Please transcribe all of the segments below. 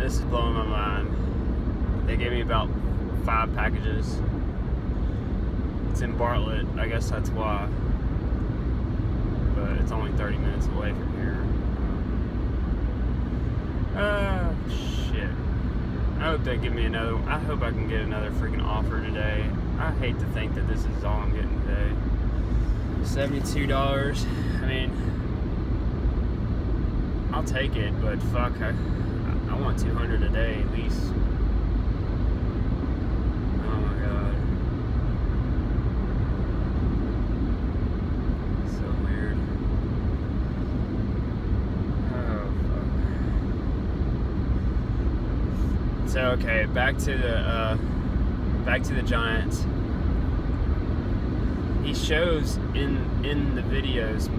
this is blowing my mind. They gave me about 5 packages. It's in Bartlett. I guess that's why. But it's only 30 minutes away from here. Shit. I hope they give me another. I hope I can get another freaking offer today. I hate to think that this is all I'm getting today. $72. I mean, I'll take it, but fuck, I want 200 a day at least. Oh my god. So weird. Oh fuck. So okay, back to the Giants. He shows in the videos,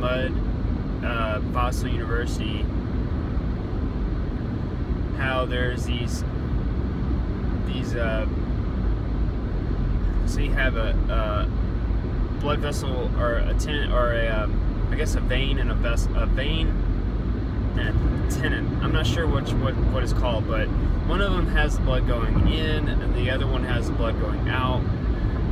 Fossil University, how there's these so you have a blood vessel or a tenon or a vein and a vein and a tenon. I'm not sure what it's called, but one of them has the blood going in and the other one has the blood going out.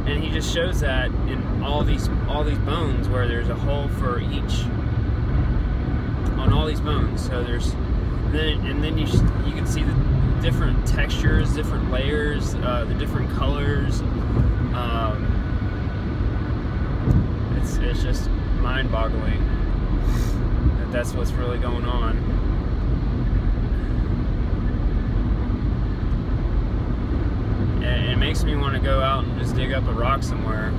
And he just shows that in all these bones where there's a hole for each on all these bones. So there's then you can see the different textures, different layers, the different colors. It's just mind-boggling that that's what's really going on. And it makes me want to go out and just dig up a rock somewhere.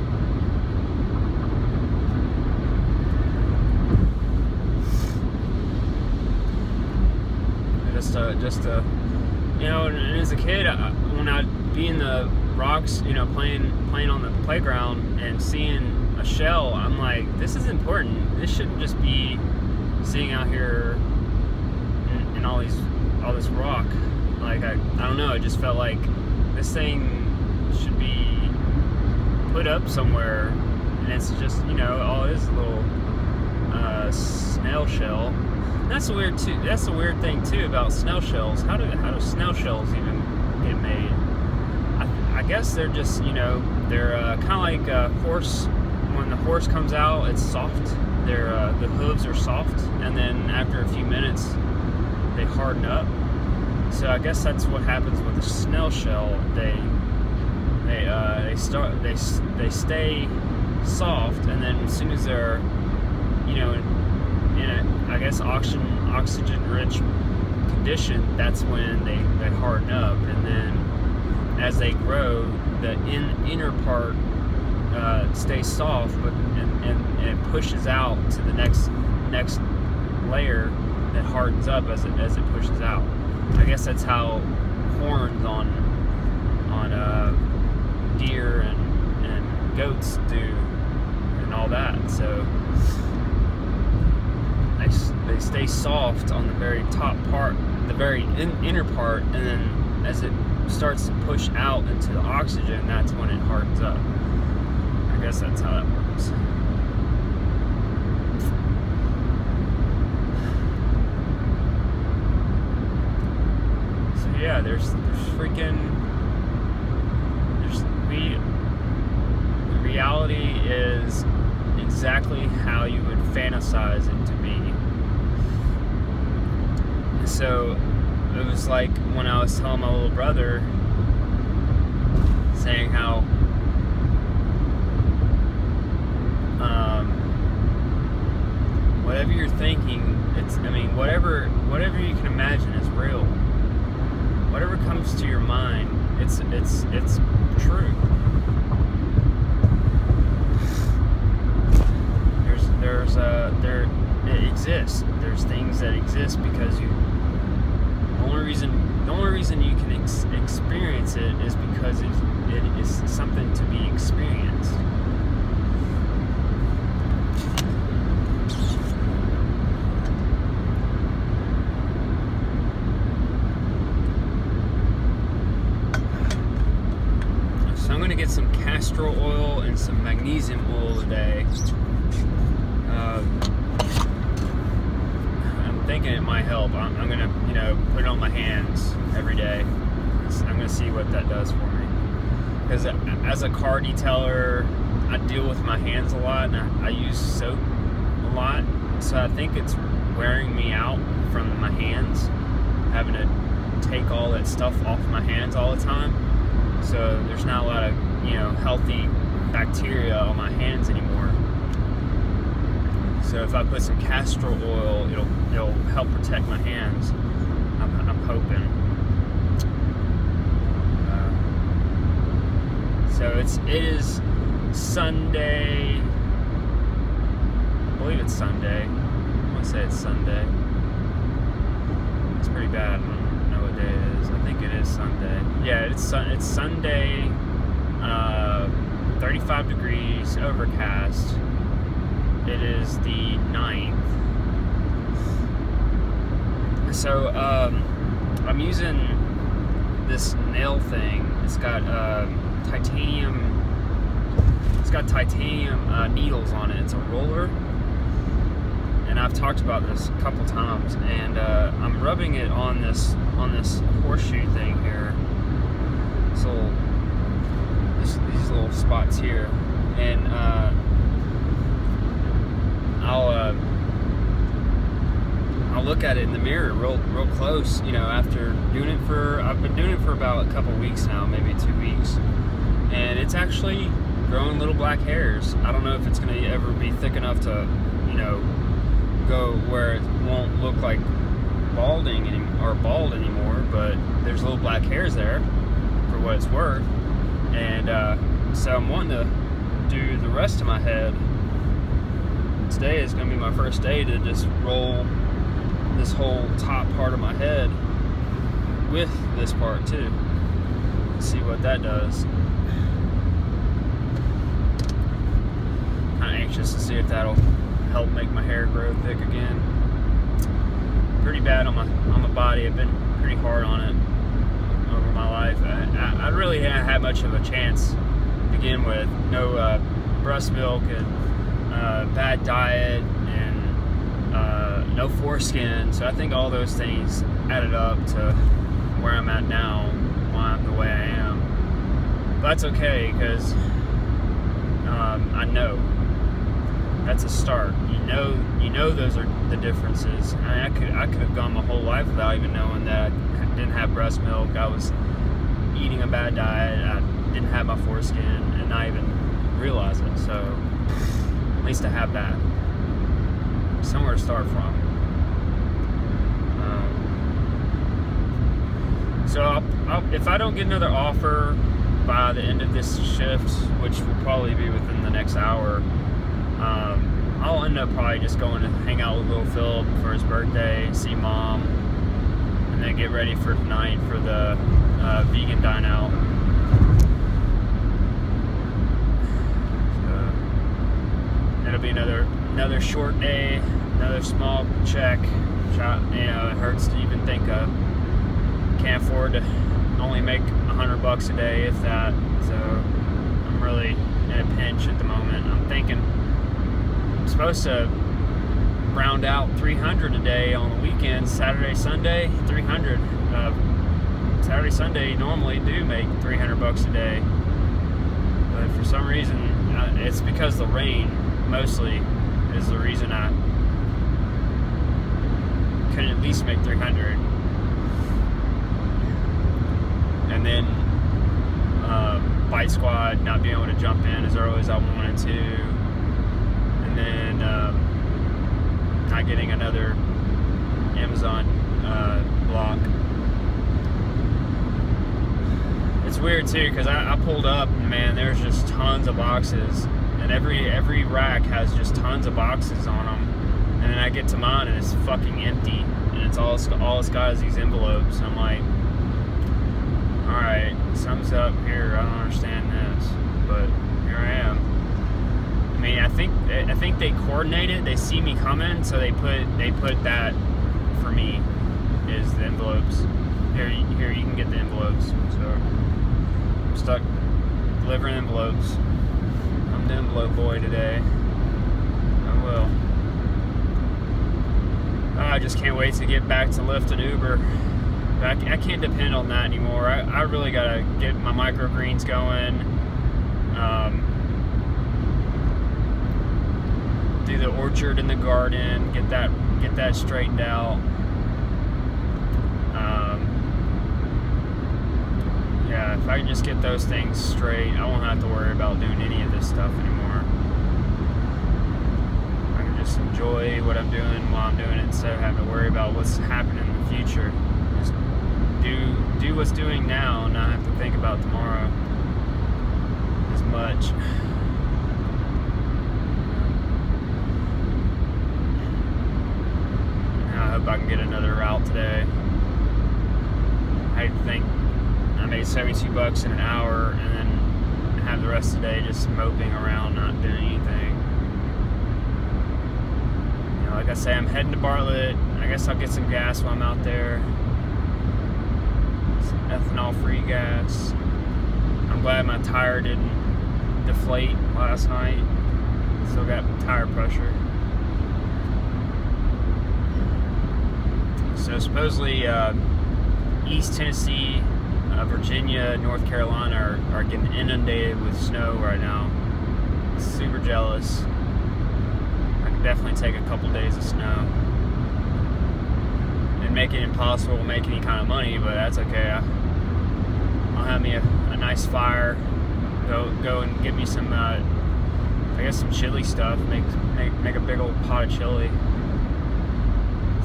Just you know, and as a kid, when I'd be in the rocks, you know, playing on the playground and seeing a shell, I'm like, this is important. This shouldn't just be sitting out here in all this rock. Like I don't know. It just felt like this thing should be put up somewhere, and it's just, you know, all it is a little snail shell. That's the weird thing too about snail shells. How do snail shells even get made? I guess they're just, you know, they're kind of like a horse. When the horse comes out, it's soft. The hooves are soft, and then after a few minutes, they harden up. So I guess that's what happens with the snail shell. They stay soft, and then as soon as they're, you know, in a, I guess, oxygen-rich condition, that's when they harden up, and then as they grow, the inner part stays soft, but and it pushes out to the next layer that hardens up as it pushes out. I guess that's how horns on deer and goats do, and all that. So they stay soft on the very top part, the very inner part, and then as it starts to push out into the oxygen, that's when it hardens up. I guess that's how that works. So yeah, the reality is exactly how you would fantasize it to be. So it was like when I was telling my little brother, saying how whatever you're thinking, whatever you can imagine is real. Whatever comes to your mind, it's true. It exists. There's things that exist because the only reason you can experience it is because it is something to be experienced. So I'm going to get some castor oil and some magnesium oil today. I'm thinking it might help. I'm gonna, you know, put it on my hands every day. I'm gonna see what that does for me. Because as a car detailer, I deal with my hands a lot, and I use soap a lot. So I think it's wearing me out from my hands, having to take all that stuff off my hands all the time. So there's not a lot of, you know, healthy bacteria on my hands anymore. So if I put some castor oil, it'll help protect my hands. I'm hoping. So it is Sunday. I believe it's Sunday. I want to say it's Sunday. It's pretty bad. I don't know what day it is. I think it is Sunday. Yeah, it's Sunday. 35 degrees, overcast. It is the 9th. So I'm using this nail thing. It's got titanium. It's got titanium needles on it. It's a roller, and I've talked about this a couple times. And I'm rubbing it on this horseshoe thing here. These little spots here, and I'll look at it in the mirror real close, you know, after doing it I've been doing it for about a couple weeks now, maybe 2 weeks, and it's actually growing little black hairs. I don't know if it's going to ever be thick enough to, you know, go where it won't look like bald anymore, but there's little black hairs there for what it's worth. And so I'm wanting to do the rest of my head. Today is going to be my first day to just roll this whole top part of my head with this part too. See what that does. Kind of anxious to see if that'll help make my hair grow thick again. Pretty bad on my body. I've been pretty hard on it over my life. I really haven't had much of a chance to begin with. No breast milk, and bad diet, and no foreskin. So I think all those things added up to where I'm at now, why I'm the way I am. But that's okay, because I know that's a start. You know those are the differences. I mean, I could have gone my whole life without even knowing that I didn't have breast milk. I was eating a bad diet. I didn't have my foreskin, and not even realize it. So at least I have that. Somewhere to start from. So if I don't get another offer by the end of this shift, which will probably be within the next hour, I'll end up probably just going to hang out with little Philip for his birthday, see Mom, and then get ready for tonight for the vegan dine out. So it'll be another short day, another small check. You know, it hurts to even think of. Can't afford to only make $100 a day, if that. So I'm really in a pinch at the moment. I'm thinking I'm supposed to round out 300 a day on the weekends, Saturday, Sunday, 300. Saturday, Sunday normally do make $300 a day, but for some reason, it's because the rain mostly is the reason I couldn't at least make 300. And then Bite Squad not being able to jump in as early as I wanted to, and then not getting another Amazon block. It's weird too, because I pulled up and man, there's just tons of boxes, and every rack has just tons of boxes on them, and then I get to mine and it's fucking empty, and it's all it's got is these envelopes. I'm like, alright, something's up here. I don't understand this, but here I am. I mean, I think they coordinated. They see me coming, so they put that for me is the envelopes. Here you can get the envelopes. So I'm stuck delivering envelopes. I'm the envelope boy today. I will. I just can't wait to get back to Lyft and Uber. But I can't depend on that anymore. I really gotta get my microgreens going. Do the orchard and the garden. Get that straightened out. Yeah, if I can just get those things straight, I won't have to worry about doing any of this stuff anymore. I can just enjoy what I'm doing while I'm doing it instead of having to worry about what's happening in the future. Just do what's doing now and not have to think about tomorrow as much. I hope I can get another route today. I think I made $72 in an hour and then have the rest of the day just moping around, not doing anything. You know, like I say, I'm heading to Bartlett. I guess I'll get some gas while I'm out there. Some ethanol-free gas. I'm glad my tire didn't deflate last night. Still got tire pressure. So supposedly East Tennessee, Virginia, North Carolina are getting inundated with snow right now. Super jealous. I could definitely take a couple days of snow. It'd make it impossible to make any kind of money, but that's okay. I'll have me a nice fire. Go and get me some, I guess some chili stuff. Make a big old pot of chili.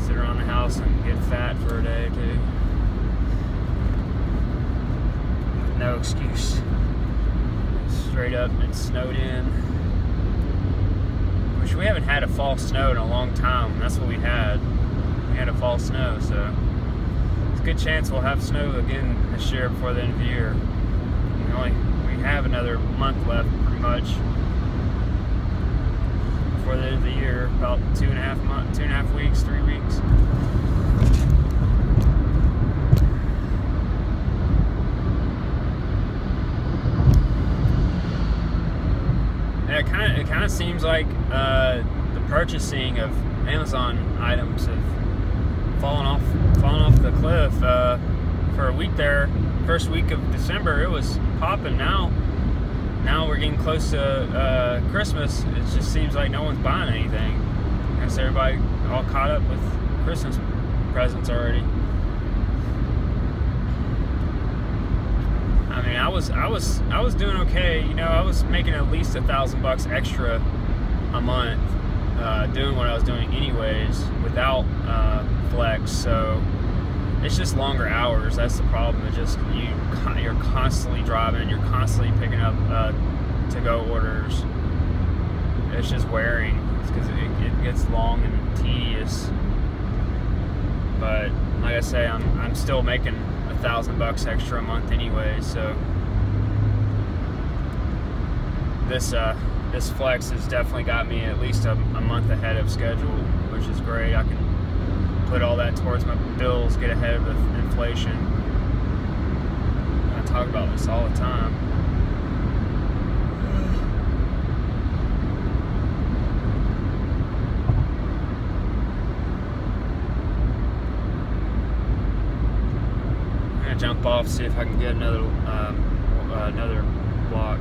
Sit around the house and get fat for a day or two. No excuse. Straight up, it snowed in. Which we haven't had a fall snow in a long time. That's what we had. We had a fall snow, so it's a good chance we'll have snow again this year before the end of the year. We have another month left, pretty much, before the end of the year. About 2.5 weeks, 3 weeks. It kind of seems like the purchasing of Amazon items have fallen off the cliff. For a week there, first week of December, it was popping. Now we're getting close to Christmas. It just seems like no one's buying anything. I guess everybody all caught up with Christmas presents already. I mean, I was doing okay. You know, I was making at least $1,000 extra a month doing what I was doing anyways without flex. So it's just longer hours. That's the problem. It's just you're constantly driving. You're constantly picking up to-go orders. It's just wearing. It's because it gets long and tedious. But like I say, I'm still making $1,000 extra a month anyway, so this flex has definitely got me at least a month ahead of schedule, which is great. I can put all that towards my bills, get ahead of the inflation. I talk about this all the time. Jump off, see if I can get another block.